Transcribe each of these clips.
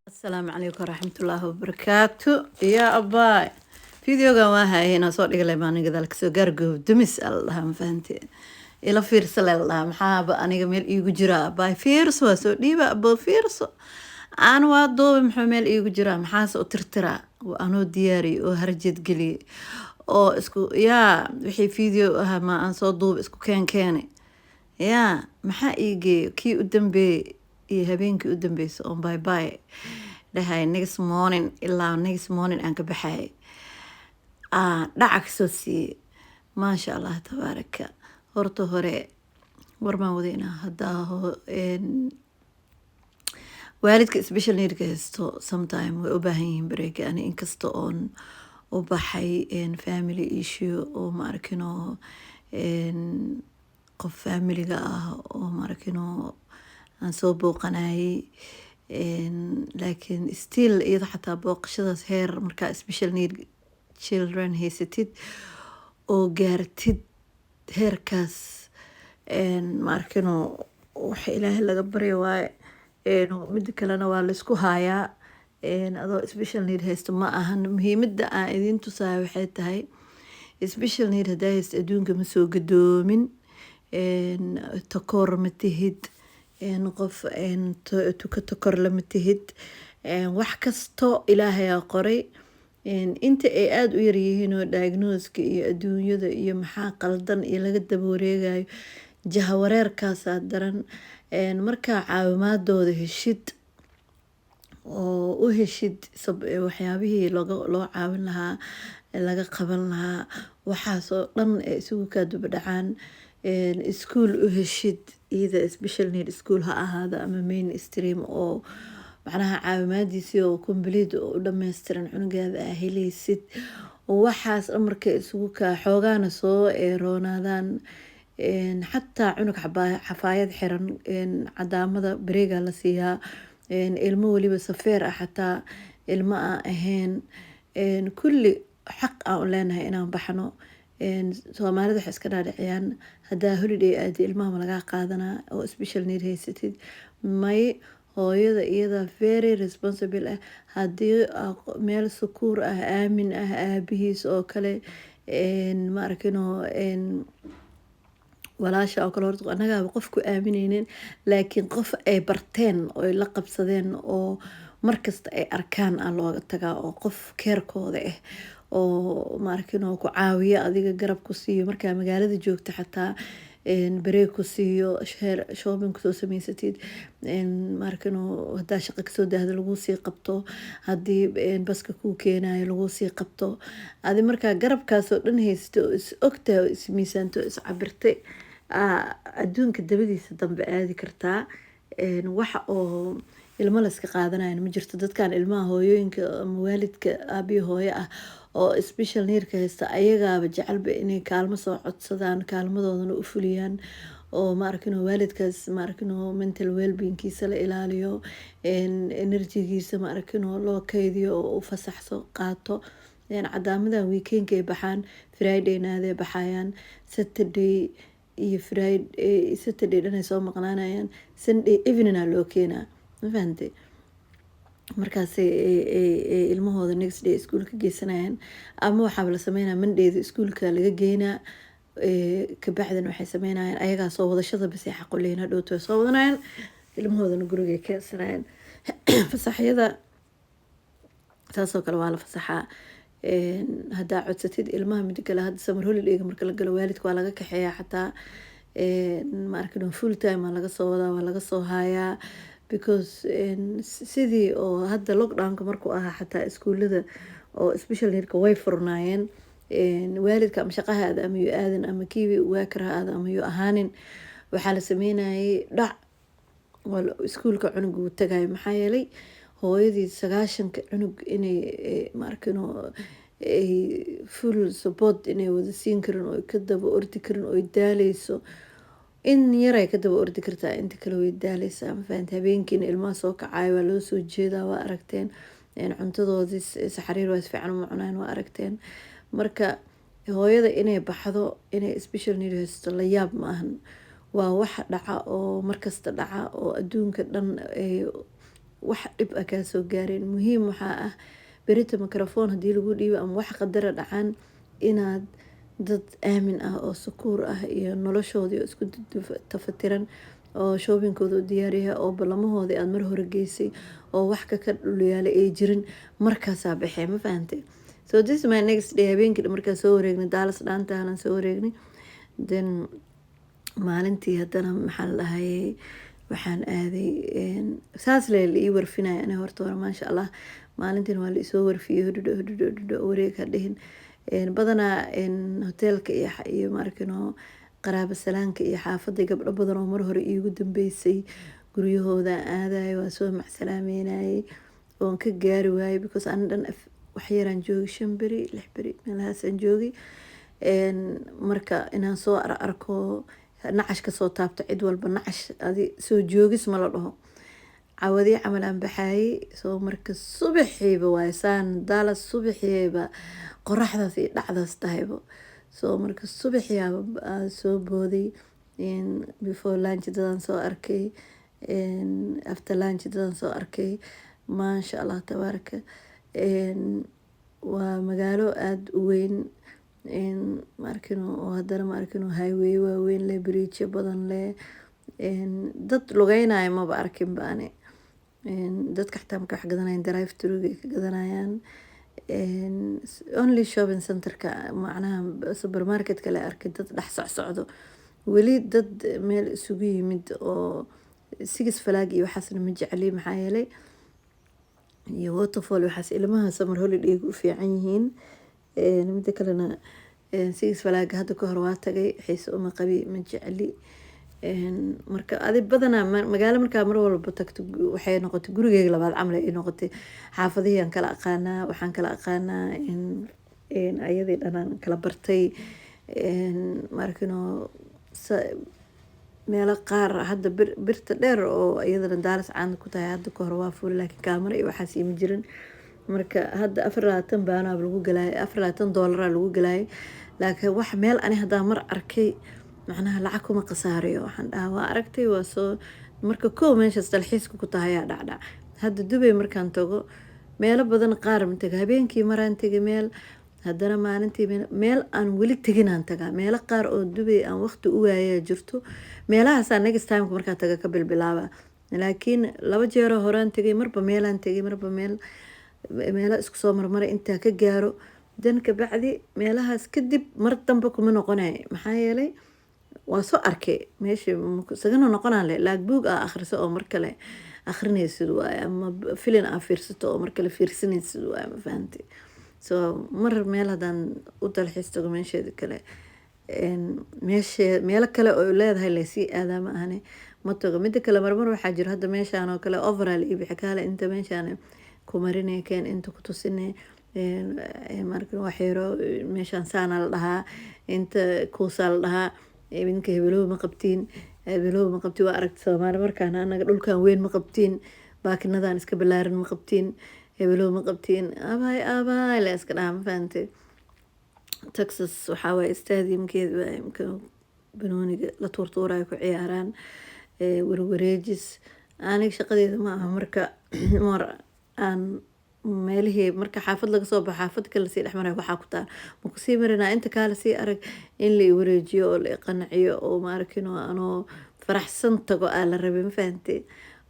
السلام عليكم ورحمة الله وبركاته يا أباي. فيديو هاي هنا صوت لي ما نقدر لك سو قرقو دمس الله ما فهمتي إلى فيرس الله محابة أنا جميل يجرا باي فيرس وسو ديبا أبو فيرس أنا وادو محمل يجرا محاس وترترا وأنا دياري وهرجت قلي أو اسكو يا وحي فيديو ما أنا صوت دوب اسكو كان يا maxaa iigay kii u dambeeyay iyo habeenkii u dambeysay on bye bye dhahay next morning ilaa next morning aan ka baxay dhaca kasoo siiyey maasha allah tabaaraka horta hore warmaan wadaynaa haddaa waalidka special needka haysto sometime way u baahan yihiin bareega ani inkasta oon u baxay family issue oo ma arkinoo qof familiga ah oo markino aan soo booqanayay laakiin still iyada xataa booqashadaas heer markaa special need children haysatid oo gaartid heerkaas markino waxa ilaahay laga baryo waaye mid kalena waa la isku haayaa adoo special need haysto ma ahan muhiimadda aan idin tusayo waxay tahay special need hadaa haysto adduunka ma soo gadoomin takoor ma tihid qof tuka takoor lama tihid wax kasto ilaahayaa qoray inta ay aada u yaryihiin oo diagnoska iyo adduunyada iyo maxaa qaldan iyo laga daba wareegayo jahawareerkaasaa daran markaa caawimaadooda heshid oo u heshid waxyaabihii loo caawin lahaa laga qaban lahaa waxaasoo dhan ee isugu kaa duba dhacaan iskuul u heshid iyada special need school ha ahaada ama mainstream oo macnaha caawimaadiisii oo complete oo u dhammaystiran cunugaada aa helaysid waxaas markay isugu kaa xoogaana soo roonaadaan xataa cunug xafaayad xiran cadaamada bareega la siiyaa ilmo weliba safeer ah xataa ilmo aan ahayn kulli xaq aan u leenahay inaan baxno soomaalida waxay iska dhaadhiciyaan haddaa holiday aadi ilmaha ma lagaa qaadanaa oo special need haysatid may hooyada iyada very responsible ah haddii meel sukuur ah aamin ah aabihiis oo kale ma arkino walaasha oo kale horta annagaaba qof ku aaminaynin laakiin qof ay barteen oo ay la qabsadeen oo markasta ay arkaan aan looga tagaa oo qof keerkooda ah oo maarkin oo ku caawiya adiga garab ku siiyo markaa magaalada joogta xataa bareeg ku siiyo shopping kusoo samaysatid maarkin oo haddaa shaqo kasoo daahda lagu sii qabto haddii baska kuu keenayo lagu sii qabto adi markaa garabkaasoo dhan haysta oo is ogtahay oo is miisaanto is cabirtay adduunka dabadiisa dambe aadi kartaa waxa oo ilmo layska qaadanayan ma jirto dadkan ilmaha hooyooyinka ama waalidka aabiyo hooyo ah oo special needka haysta ayagaaba jecelba inay kaalmo soo codsadaan kaalmadoodana u fuliyaan oo maarkino waalidkaas maarkino mental wellbeingkiisa la ilaaliyo enerjigiisa maarkino loo kaydiyo oo u fasaxso qaato cadaamadan weekendka ay baxaan friday naaday baxayaan saturday iyo friday saturday dhanay soo maqnaanayaan sunday evening loo keenaa ma fahantay markaas ilmahooda next day iskuulka geysanayaan ama waxaaba la sameynaa mandayda iskuulka laga geynaa kabacdina waxay sameynayaan ayagaa soo wadashada basay xaquleyna hadhowta way soo wadanayaan ilmahoodana gurigay keensanayaan fasaxyada saasoo kale waa la fasaxaa haddaa codsatid ilmaha mid kale hadda summer holidayga marka la galo waalidka waa laga kaxeeyaa xataa ma arkin full time waa laga soo wadaa waa laga soo haayaa because sidii oo hadda lockdownka markuu ahaa xataa iskuulada oo special needka way furnaayeen waalidka ama shaqahaada ama yuu aadan ama kiibi waakarahaada ama yuu ahaanin waxaa la sameynayay dhac iskuulka cunug uu tagayo maxaa yeelay hooyadii 90 cunug inay maarkino ay full support inay wada siin karin oo ka daba ordi karin oo daaleyso in yaray ka daba ordi kartaa inta kale way daaleysaa ma fahantaa habeenkiina ilmaha soo kacayo waa loo soo jeedaa waa aragteen cuntadoodii saxariir waa fiican uma cunaan waa aragteen marka hooyada inay baxdo inay special need haysto la yaab ma ahan waa wax dhaca oo markasta dhaca oo adduunka dhan wax dhib ah kaa soo gaareen. Muhiim waxaa ah berita microphone haddii lagu dhiibo ama wax qadara dhacaan inaad dad aamin ah oo sukuur ah iyo noloshoodii oo isku tafatiran oo shoobinkooda u diyaariyaha oo ballamahoodii aad mar hore geysay oo wax ka dhulyaala ay jirin markaasaa baxee ma fahantay. So this is my next day. Habeenkii markaa soo wareegnay Dallas dhaantaanan soo wareegnay, then maalintii haddana maxaa la dhahayay waxaan aaday saas lee la ii warfinaya ani horta hore maasha allah. Maalintiin waa la isoo warfiyey hodhodho wareeg ha dhihin. Badanaa hoteelka iyo maarkino qaraabo salaanka iyo xaafadda gabdho badan oo mar hore iigu dambeysay guryahooda aadayo waa soo macsalaameynayay oon ka gaari waayay because aan dhan wax yaraan joogay 5 beri 6 beri meelahaasaan joogay. Marka inaan soo arko nacash ka soo taabto cid walba nacash adi soo joogis ma la dhaho. Cawadii camal aan baxaayay soo marka subaxiiba waay saan Dallas subaxiiba qoraxdaas iyo dhacdaas tahaybo. soo marka subaxiiba soo booday before lunch dadaan soo arkay, after lunch dadaan soo arkay. maasha allah tabaaraka. waa magaalo aad u weyn maarkino oo haddana maarkino highway waaweyn leh, bridge badan leh, dad lugeynaayo maba arkin baane. dadka xataa marka wax gadanayaan drive through ka gadanayaan. only shopping centerka macnaha supermarketka la arkay dad dhex socdo weli dad meel isugu yimid oo Six Flags iyo waxaasna ma jecli maxaa yeelay iyo waterfall waxaas ilmaha summer holiday u fiican yihiin. midda kalena Six Flags hadda ka hor waa tagay xiise uma qabi ma jecli. marka adi badanaa magaalo markaa mar walba tagto waxay noqotay gurigeyga labaad camal ay noqotay. xaafadihii aan kala aqaanaa, waxaan kala aqaanaa ayadii dhanaan kala bartay. maarkino meelo qaar hadda birta dheer oo iyadana Dallas caan ku tahay hadda ka hor waa fuul laakiin kaamara iyo waxaas ima jirin. marka hadda 24 baana lagu galay $24 lagu galay. laakiin wax meel ani hadaa mar arkay macnaha lacag kuma qasaariyo. waxaan dhahaa waa aragtay waa soo marka koow meeshaas dalxiiska ku tahay ayaa dhacdhac. hadda Dubai markaan tago meelo badan qaar ma taga, habeenkii maraan tagay meel, haddana maalintii meel aan weli teginaan tagaa. meelo qaar oo Dubai aan waqti u waayay jirto, meelahaas aan next time markaa taga ka bilbilaaba. laakiin 2 jeer horaan tagay marba meelaan tagay marba meelo isku soo marmaray intaa ka gaaro dan ka bacdi meelahaas kadib mar dambe kuma noqonay maxaa yeelay waa soo arkay meeshii sagano noqonaan leh laag buug akhriso oo mar kale akhrinaysid waay ama filin fiirsato oo mar kale fiirsanaysid waay ma fahantay. so mar meel hadaan u dalxiis tago meesheeda kale meelo kale oo leedahay la sii aadama ahane ma tago. midda kale marmar waxaa jira hadda meeshaan oo kale overall iyo bixi kale inta meeshaan ku marinay keen inta ku tusinay markan waxeero meeshaan saana la dhahaa inta kuusaa la dhahaa idinka hebelow ma qabtiin waa aragti Soomaali markaan anaga dhulkan weyn ma qabtiin, baakinadan iska balaaran ma qabtiin, hebelow ma qabtiin abaay la iska dhahaa ma fahantay. Texas waxaa waay stadiumkeeda waa imka banooniga la tuurtuurayo ku ciyaaraan warwareejis. aniga shaqadeeda ma aha marka mar aan meelihii marka xaafad laga soo baxo xaafad kale sii dhexmaray waxaa ku taal ma ku sii marinaa inta kale sii arag in la wareejiyo oo la qanciyo oo ma arkino anoo faraxsan tago la rabay ma fahantay.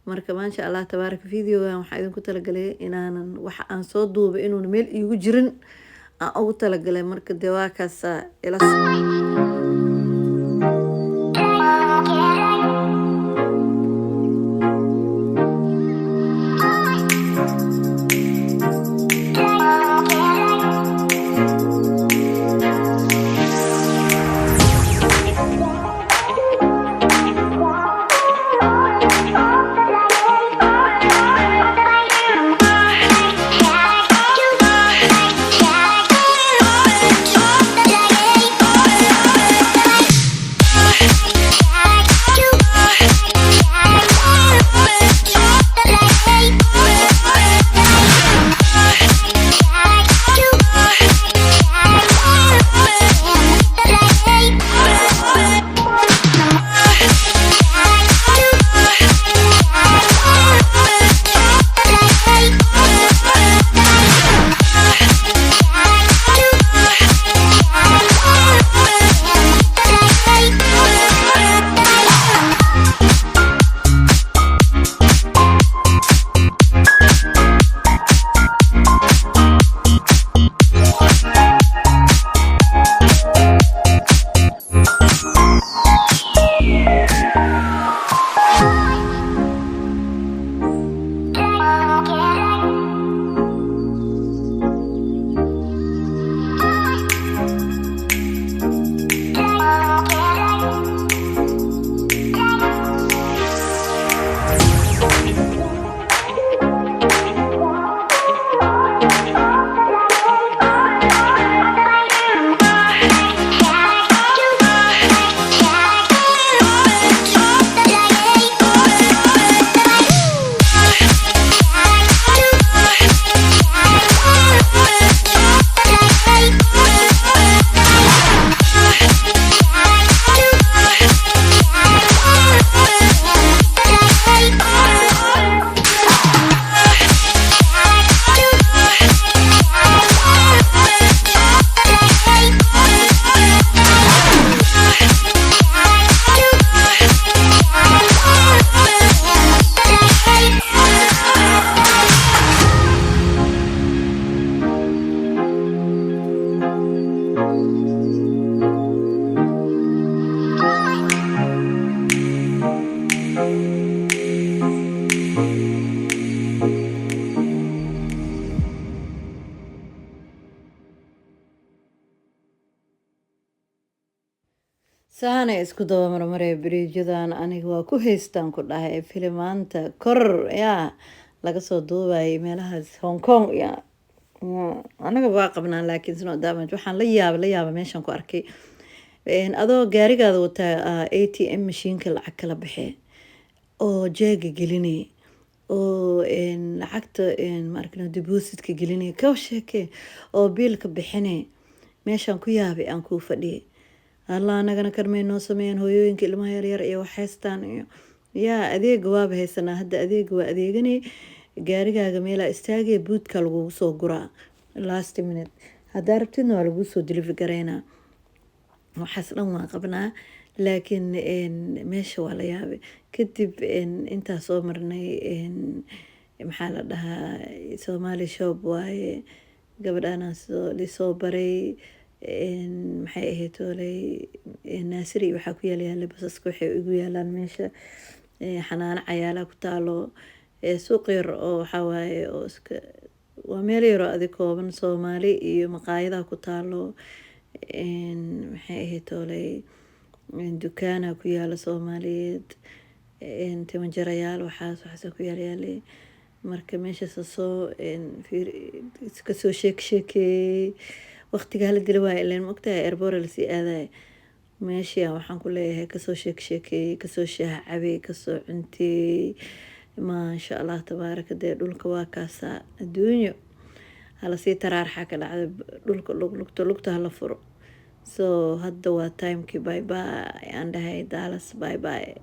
marka maasha allah tabaaraka videogan waxaa idinku talagalay inaanan waxa aan soo duubay inuu meel iigu jirin aan ugu talagalay. marka dee waa kaas ila saana isku daba marmaree biriijadan aniga waa ku haystaan ku dhahay filimaanta kor yaa laga soo duubayay meelahaas Hong Kong yaa anaga waa qabnaa laakiin sino damage waxaan la yaaba meeshan ku arkay adoo gaarigaada wataa ATM mashiinka lacag kala baxee oo jeega gelinay oo lacagta markana depositka gelinay ka sheekay oo biilka bixinay meeshan ku yaabay aan ku fadhiyay Allah anagana karmay noo sameeyaan hooyooyinka ilmaha yar yar iyo wax haystaan iyo yaa adeega waaba haysanaa hadda adeega waa adeeganay gaarigaaga meela istaagay buudka lagu soo guraa last minute haddaa rabtidna waa lagu soo deliver gareynaa waxaas dhan waan qabnaa laakiin meesha waa la yaabay kadib intaa soo marnay maxaa la dhahaa Somali shop waaye gabadhaana soo baray maxay ahayd olay naasiri waxaa ku yaala basaska waxay ugu yaalaan meesha xanaano cayaala ku taalo suuq yar oo waxaa waaye oo iska waa meel yar oo adig kooban Soomaali iyo maqaayadaha ku taalo maxay ahayd olay dukaana ku yaala Soomaaliyeed timajarayaal waxaas ku yaalay marka meeshaas soo iska soo sheekay waqtiga la dilo waa ileen mogtahay airport la sii aaday meesha waxaan ku leeyahay kasoo sheekay kasoo shaacabay kasoo cuntay ma sha Allah tabaaraka dee dhulka waa kaasa adduunyo hala sii taraarxa ka dhacday dhulka lugta hala furo so hadda waa timekii bye bye aan dhahay Dallas bye bye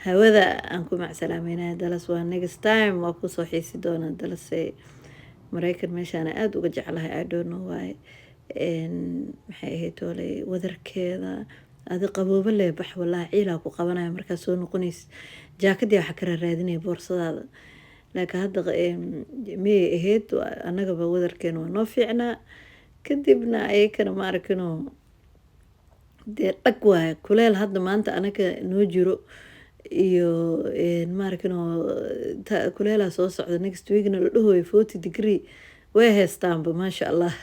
hawada aan ku macsalaameynaa Dallas waa next time waa ku soo xiisi doona Dallas Mareykan meeshaan aad uga jeclahay I don't know why maxay ahayd olay wadarkeeda adi qabooba leh bax wallahi ciila ku qabanaya markaa soo noqonays jaakadii waxa ka raadinay boorsadaada laakiin hadda mee ahayd annagaba wadarkeena waa noo fiicnaa kadibna ayakana ma arkino dee dhag waay kuleel hadda maanta anaga noo jiro iyo ma arkino kuleela soo socda next weekna la dhahoy 40 degree way haystaanba ma sha Allah